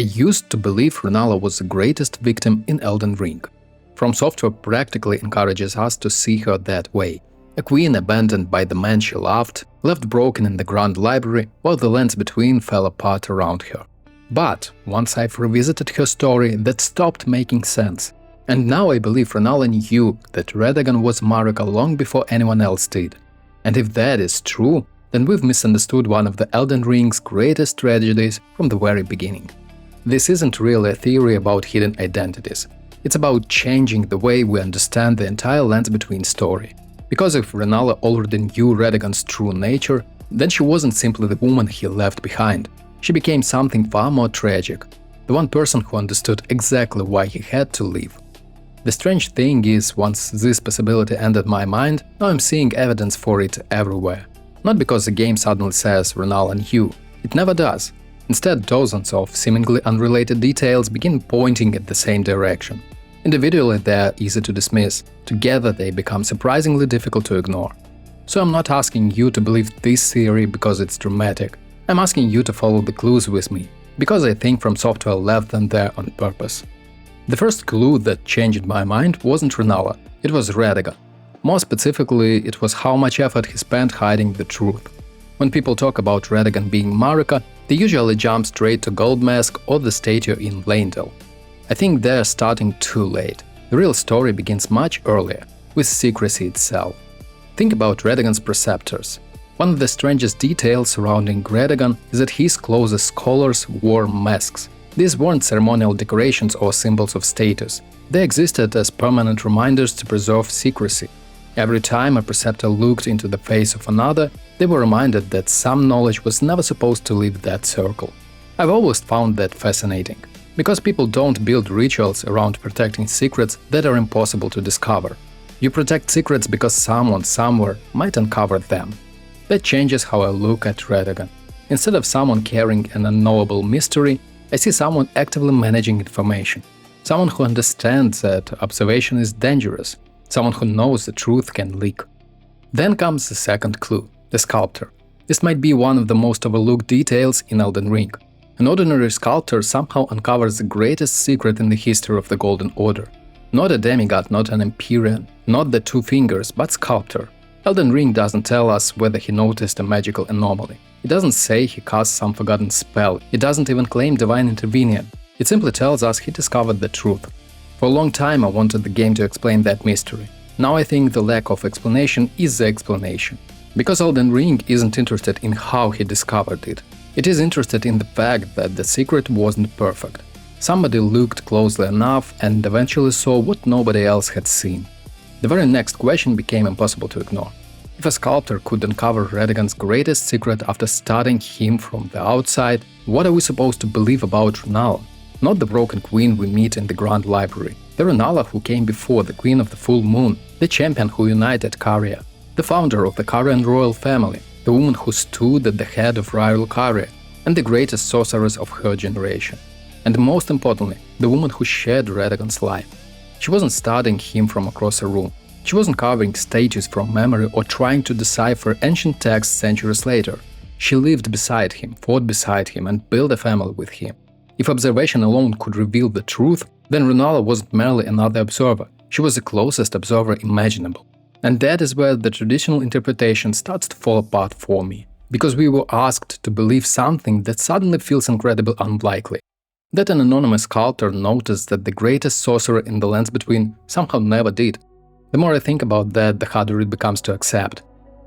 used to believe Rennala was the greatest victim in Elden Ring. From Software practically encourages us to see her that way. A queen abandoned by the man she loved, left broken in the Grand Library while the lands between fell apart around her. But once I've revisited her story, that stopped making sense. And now I believe Rennala knew that Radagon was Marika long before anyone else did. And if that is true, then we've misunderstood one of the Elden Ring's greatest tragedies from the very beginning. This isn't really a theory about hidden identities. It's about changing the way we understand the entire Lands Between story. Because if Rennala already knew Radagon's true nature, then she wasn't simply the woman he left behind. She became something far more tragic, the one person who understood exactly why he had to leave. The strange thing is, once this possibility entered my mind, now I'm seeing evidence for it everywhere. Not because the game suddenly says Rennala knew, it never does. Instead, dozens of seemingly unrelated details begin pointing in the same direction. Individually they're easy to dismiss, together they become surprisingly difficult to ignore. So I'm not asking you to believe this theory because it's dramatic. I'm asking you to follow the clues with me, because I think From Software left them there on purpose. The first clue that changed my mind wasn't Rennala, it was Radagon. More specifically, it was how much effort he spent hiding the truth. When people talk about Radagon being Marika, they usually jump straight to Gold Mask or the statue in Leyndell. I think they're starting too late. The real story begins much earlier, with secrecy itself. Think about Radagon's Preceptors. One of the strangest details surrounding Radagon is that his closest scholars wore masks. These weren't ceremonial decorations or symbols of status. They existed as permanent reminders to preserve secrecy. Every time a preceptor looked into the face of another, they were reminded that some knowledge was never supposed to leave that circle. I've always found that fascinating, because people don't build rituals around protecting secrets that are impossible to discover. You protect secrets because someone somewhere might uncover them. That changes how I look at Radagon. Instead of someone carrying an unknowable mystery, I see someone actively managing information. Someone who understands that observation is dangerous. Someone who knows the truth can leak. Then comes the second clue, the Sculptor. This might be one of the most overlooked details in Elden Ring. An ordinary sculptor somehow uncovers the greatest secret in the history of the Golden Order. Not a demigod, not an Empyrean, not the Two Fingers, but Sculptor. Elden Ring doesn't tell us whether he noticed a magical anomaly. It doesn't say he cast some forgotten spell. It doesn't even claim divine intervention. It simply tells us he discovered the truth. For a long time I wanted the game to explain that mystery. Now I think the lack of explanation is the explanation. Because Elden Ring isn't interested in how he discovered it. It is interested in the fact that the secret wasn't perfect. Somebody looked closely enough and eventually saw what nobody else had seen. The very next question became impossible to ignore. If a sculptor could uncover Radagon's greatest secret after studying him from the outside, what are we supposed to believe about Rennala? Not the broken queen we meet in the Grand Library, the Rennala who came before the Queen of the Full Moon, the champion who united Carian, the founder of the Carian royal family, the woman who stood at the head of rival Carian, and the greatest sorceress of her generation. And most importantly, the woman who shared Radagon's life. She wasn't studying him from across a room. She wasn't carving statues from memory or trying to decipher ancient texts centuries later. She lived beside him, fought beside him, and built a family with him. If observation alone could reveal the truth, then Rennala wasn't merely another observer, she was the closest observer imaginable. And that is where the traditional interpretation starts to fall apart for me, because we were asked to believe something that suddenly feels incredibly unlikely. That an anonymous sculptor noticed that the greatest sorcerer in the Lands Between somehow never did. The more I think about that, the harder it becomes to accept.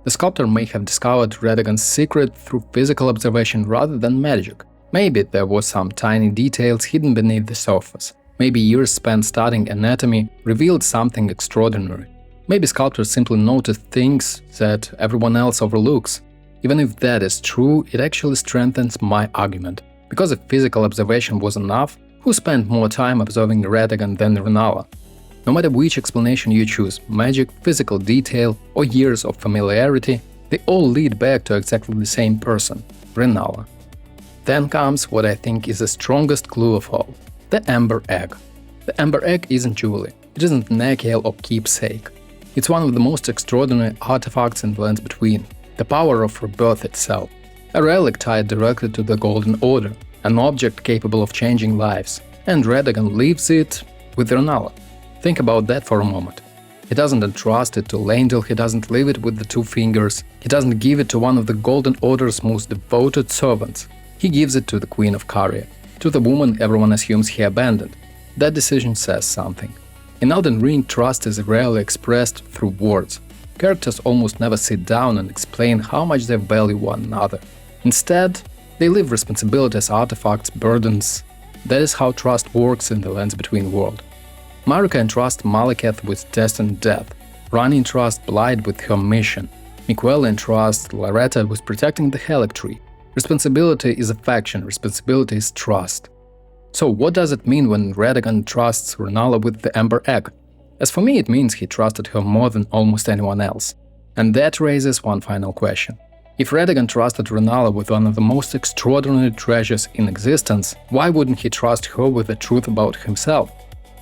The sculptor may have discovered Radagon's secret through physical observation rather than magic. Maybe there were some tiny details hidden beneath the surface. Maybe years spent studying anatomy revealed something extraordinary. Maybe sculptors simply noticed things that everyone else overlooks. Even if that is true, it actually strengthens my argument. Because if physical observation was enough, who spent more time observing Radagon than Rennala? No matter which explanation you choose, magic, physical detail, or years of familiarity, they all lead back to exactly the same person, Rennala. Then comes what I think is the strongest clue of all, the Amber Egg. The Amber Egg isn't jewelry, it isn't necklace or keepsake. It's one of the most extraordinary artifacts in the Lands Between, the power of rebirth itself. A relic tied directly to the Golden Order, an object capable of changing lives, and Radagon leaves it with Rennala. Think about that for a moment. He doesn't entrust it to Lendil, he doesn't leave it with the two fingers, he doesn't give it to one of the Golden Order's most devoted servants. He gives it to the Queen of Carian, to the woman everyone assumes he abandoned. That decision says something. In Elden Ring, trust is rarely expressed through words. Characters almost never sit down and explain how much they value one another. Instead, they leave responsibility as artifacts, burdens. That is how trust works in the Lands Between world. Marika entrusts Malekith with destined death. Ranni entrusts Blight with her mission. Miquella entrusts Loretta with protecting the Helic Tree. Responsibility is affection, responsibility is trust. So what does it mean when Radagon trusts Rennala with the Ember Egg? As for me, it means he trusted her more than almost anyone else. And that raises one final question. If Radagon trusted Rennala with one of the most extraordinary treasures in existence, why wouldn't he trust her with the truth about himself?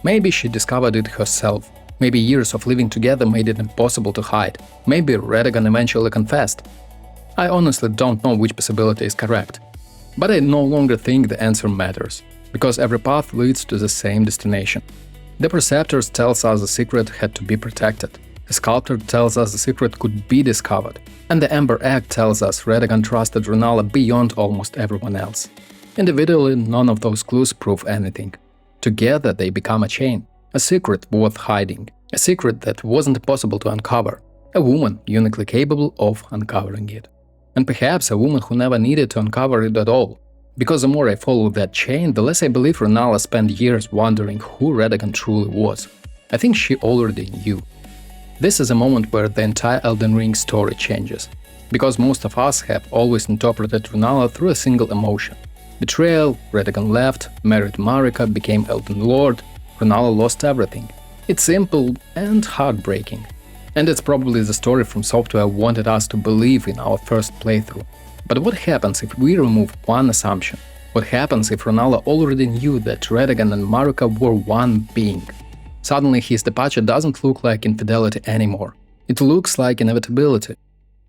Maybe she discovered it herself. Maybe years of living together made it impossible to hide. Maybe Radagon eventually confessed. I honestly don't know which possibility is correct. But I no longer think the answer matters, because every path leads to the same destination. The Preceptors tells us the secret had to be protected. The Sculptor tells us the secret could be discovered. And the Ember Egg tells us Radagon trusted Rennala beyond almost everyone else. Individually, none of those clues prove anything. Together they become a chain, a secret worth hiding, a secret that wasn't possible to uncover, a woman uniquely capable of uncovering it. And perhaps a woman who never needed to uncover it at all. Because the more I follow that chain, the less I believe Rennala spent years wondering who Radagon truly was. I think she already knew. This is a moment where the entire Elden Ring story changes. Because most of us have always interpreted Rennala through a single emotion. Betrayal, Radagon left, married Marika, became Elden Lord, Rennala lost everything. It's simple and heartbreaking. And it's probably the story From Software wanted us to believe in our first playthrough. But what happens if we remove one assumption? What happens if Rennala already knew that Radagon and Marika were one being? Suddenly his departure doesn't look like infidelity anymore. It looks like inevitability.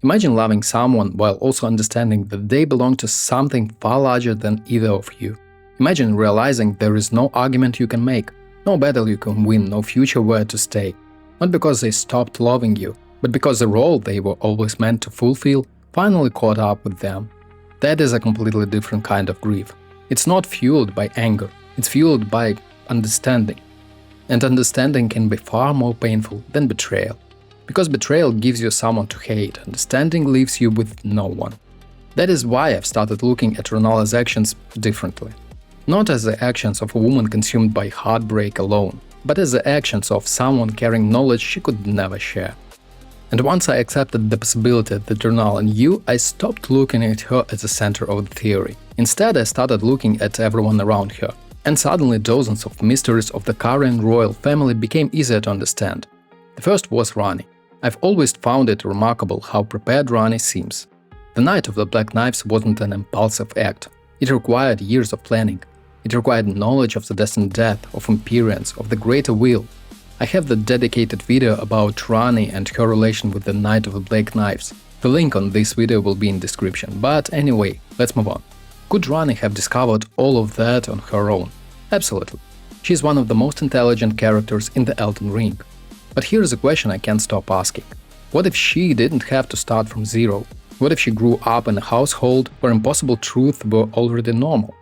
Imagine loving someone while also understanding that they belong to something far larger than either of you. Imagine realizing there is no argument you can make, no battle you can win, no future where to stay. Not because they stopped loving you, but because the role they were always meant to fulfill finally caught up with them. That is a completely different kind of grief. It's not fueled by anger, it's fueled by understanding. And understanding can be far more painful than betrayal. Because betrayal gives you someone to hate, understanding leaves you with no one. That is why I've started looking at Rennala's actions differently. Not as the actions of a woman consumed by heartbreak alone, but as the actions of someone carrying knowledge she could never share. And once I accepted the possibility that Rennala knew, I stopped looking at her as the center of the theory. Instead, I started looking at everyone around her. And suddenly dozens of mysteries of the Carian royal family became easier to understand. The first was Ranni. I've always found it remarkable how prepared Ranni seems. The Night of the Black Knives wasn't an impulsive act. It required years of planning. It required knowledge of the destined death, of Empyreans, of the Greater Will. I have the dedicated video about Ranni and her relation with the Night of the Black Knives. The link on this video will be in description, but anyway, let's move on. Could Ranni have discovered all of that on her own? Absolutely. She's one of the most intelligent characters in the Elden Ring. But here's a question I can't stop asking. What if she didn't have to start from zero? What if she grew up in a household where impossible truths were already normal?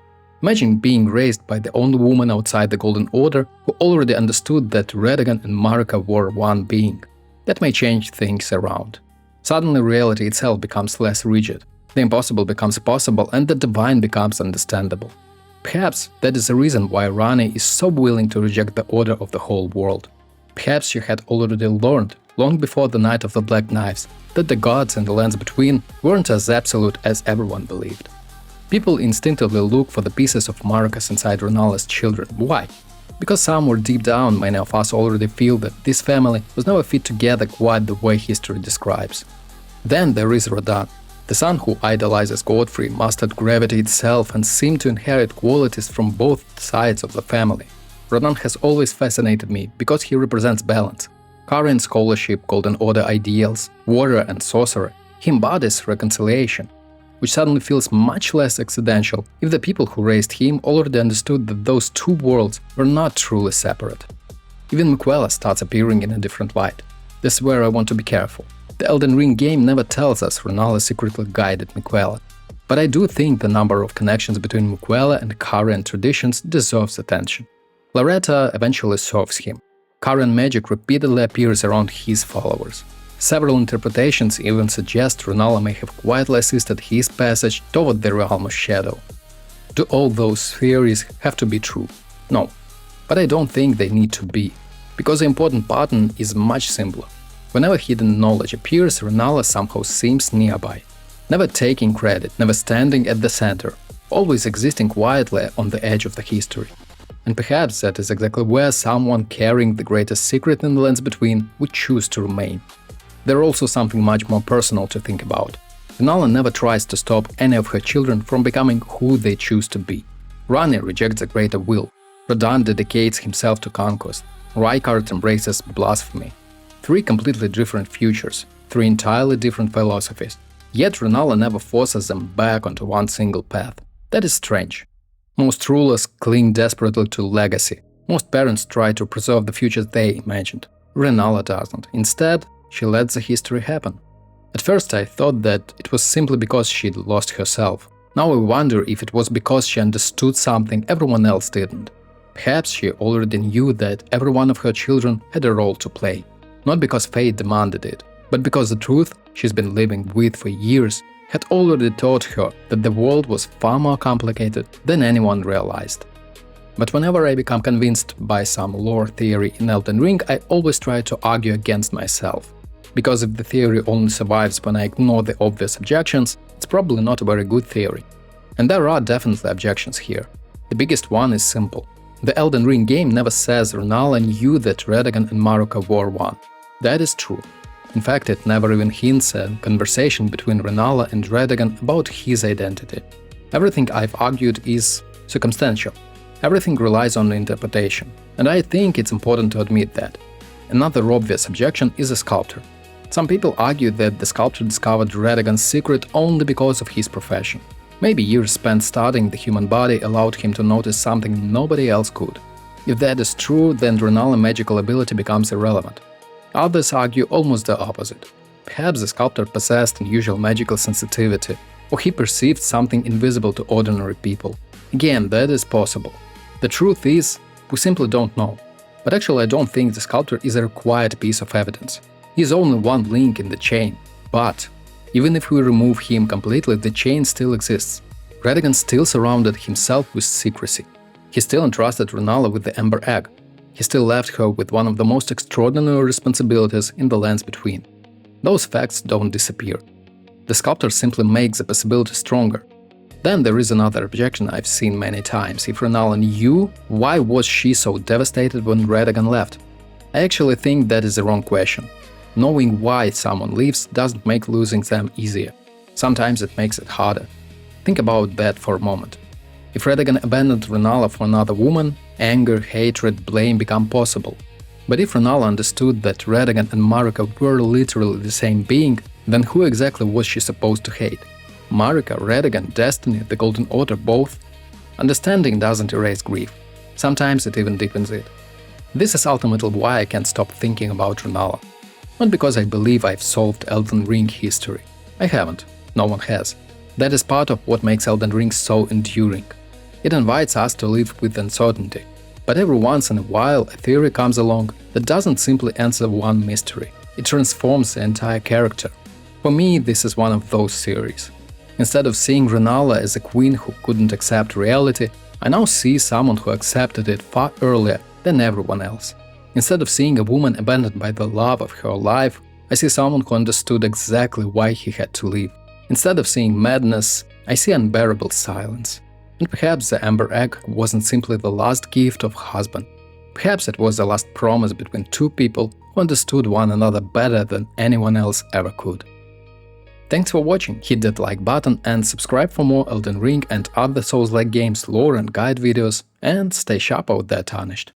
Imagine being raised by the only woman outside the Golden Order who already understood that Radagon and Marika were one being. That may change things around. Suddenly reality itself becomes less rigid. The impossible becomes possible and the divine becomes understandable. Perhaps that is the reason why Ranni is so willing to reject the order of the whole world. Perhaps she had already learned, long before the Night of the Black Knives, that the gods and the lands between weren't as absolute as everyone believed. People instinctively look for the pieces of Marika inside Rennala's children. Why? Because somewhere deep down many of us already feel that this family was never fit together quite the way history describes. Then there is Radagon. The son who idolizes Godfrey mastered gravity itself and seemed to inherit qualities from both sides of the family. Radagon has always fascinated me because he represents balance. Carian scholarship, Golden Order ideals, warrior and sorcerer. He embodies reconciliation. which suddenly feels much less accidental if the people who raised him already understood that those two worlds were not truly separate. Even Miquella starts appearing in a different light. This is where I want to be careful. The Elden Ring game never tells us Rennala secretly guided Miquella, but I do think the number of connections between Miquella and Carian traditions deserves attention. Loretta eventually serves him. Carian magic repeatedly appears around his followers. Several interpretations even suggest Rennala may have quietly assisted his passage toward the realm of shadow. Do all those theories have to be true? No, but I don't think they need to be, because the important pattern is much simpler. Whenever hidden knowledge appears, Rennala somehow seems nearby, never taking credit, never standing at the center, always existing quietly on the edge of the history. And perhaps that is exactly where someone carrying the greatest secret in the lands between would choose to remain. There's also something much more personal to think about. Rennala never tries to stop any of her children from becoming who they choose to be. Ranni rejects the greater will. Radahn dedicates himself to conquest. Rykard embraces blasphemy. Three completely different futures, three entirely different philosophies. Yet Rennala never forces them back onto one single path. That is strange. Most rulers cling desperately to legacy. Most parents try to preserve the futures they imagined. Rennala doesn't. Instead, she lets the history happen. At first I thought that it was simply because she'd lost herself. Now I wonder if it was because she understood something everyone else didn't. Perhaps she already knew that every one of her children had a role to play. Not because fate demanded it, but because the truth she's been living with for years had already taught her that the world was far more complicated than anyone realized. But whenever I become convinced by some lore theory in Elden Ring, I always try to argue against myself. Because if the theory only survives when I ignore the obvious objections, it's probably not a very good theory. And there are definitely objections here. The biggest one is simple. The Elden Ring game never says Rennala knew that Radagon and Marika were one. That is true. In fact, it never even hints at a conversation between Rennala and Radagon about his identity. Everything I've argued is circumstantial. Everything relies on interpretation, and I think it's important to admit that. Another obvious objection is the Sculptor. Some people argue that the Sculptor discovered Radagon's secret only because of his profession. Maybe years spent studying the human body allowed him to notice something nobody else could. If that is true, then Rennala's magical ability becomes irrelevant. Others argue almost the opposite. Perhaps the Sculptor possessed unusual magical sensitivity, or he perceived something invisible to ordinary people. Again, that is possible. The truth is, we simply don't know. But actually I don't think the Sculptor is a required piece of evidence. He is only one link in the chain. But even if we remove him completely, the chain still exists. Radagon still surrounded himself with secrecy. He still entrusted Rennala with the Ember Egg. He still left her with one of the most extraordinary responsibilities in the lands between. Those facts don't disappear. The Sculptor simply makes the possibility stronger. Then there is another objection I've seen many times. If Rennala knew, why was she so devastated when Radagon left? I actually think that is the wrong question. Knowing why someone leaves doesn't make losing them easier. Sometimes it makes it harder. Think about that for a moment. If Radagon abandoned Rennala for another woman, anger, hatred, blame become possible. But if Rennala understood that Radagon and Marika were literally the same being, then who exactly was she supposed to hate? Marika, Radagon, Destiny, the Golden Order, both? Understanding doesn't erase grief. Sometimes it even deepens it. This is ultimately why I can't stop thinking about Rennala. Not because I believe I've solved Elden Ring history. I haven't. No one has. That is part of what makes Elden Ring so enduring. It invites us to live with uncertainty. But every once in a while a theory comes along that doesn't simply answer one mystery. It transforms the entire character. For me, this is one of those theories. Instead of seeing Rennala as a queen who couldn't accept reality, I now see someone who accepted it far earlier than everyone else. Instead of seeing a woman abandoned by the love of her life, I see someone who understood exactly why he had to leave. Instead of seeing madness, I see unbearable silence. And perhaps the Ember Egg wasn't simply the last gift of a husband. Perhaps it was the last promise between two people who understood one another better than anyone else ever could. Thanks for watching, hit that like button and subscribe for more Elden Ring and other Souls-like games lore and guide videos, and stay sharp out there, Tarnished.